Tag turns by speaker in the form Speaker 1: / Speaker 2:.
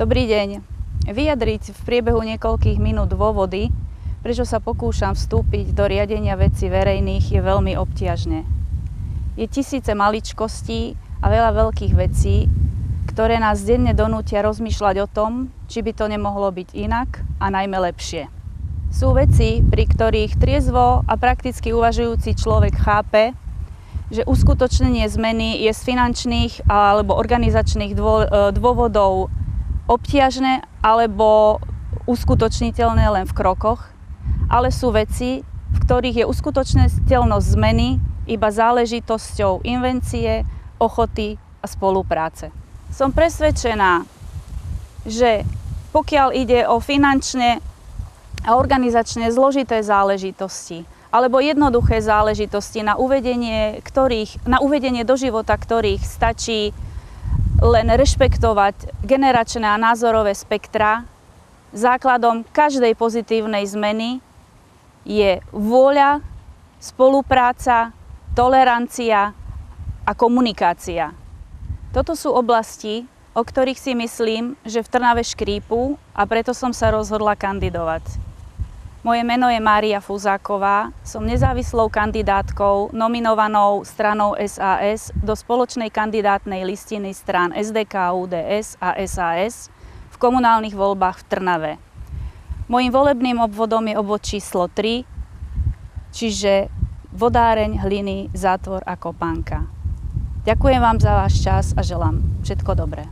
Speaker 1: Dobrý deň. Vyjadriť v priebehu niekoľkých minút dôvody, prečo sa pokúšam vstúpiť do riadenia vecí verejných, je veľmi obťažné. Je tisíce maličkostí a veľa veľkých vecí, ktoré nás denne donútia rozmýšľať o tom, či by to nemohlo byť inak a najmä lepšie. Sú veci, pri ktorých triezvo a prakticky uvažujúci človek chápe, že uskutočnenie zmeny je z finančných alebo organizačných dôvodov obťažné alebo uskutočniteľné len v krokoch, ale sú veci, v ktorých je uskutočniteľnosť zmeny iba záležitosťou invencie, ochoty a spolupráce. Som presvedčená, že pokiaľ ide o finančne a organizačne zložité záležitosti alebo jednoduché záležitosti, na uvedenie do života ktorých stačí len rešpektovať generačné a názorové spektra, základom každej pozitívnej zmeny je vôľa, spolupráca, tolerancia a komunikácia. Toto sú oblasti, o ktorých si myslím, že v Trnave škrípu, a preto som sa rozhodla kandidovať. Moje meno je Mária Fuzáková, som nezávislou kandidátkou nominovanou stranou SAS do spoločnej kandidátnej listiny strán SDK, UDS a SAS v komunálnych voľbách v Trnave. Mojím volebným obvodom je obvod číslo 3, čiže Vodáreň, Hliny, Zátvor a Kopánka. Ďakujem vám za váš čas a želám všetko dobré.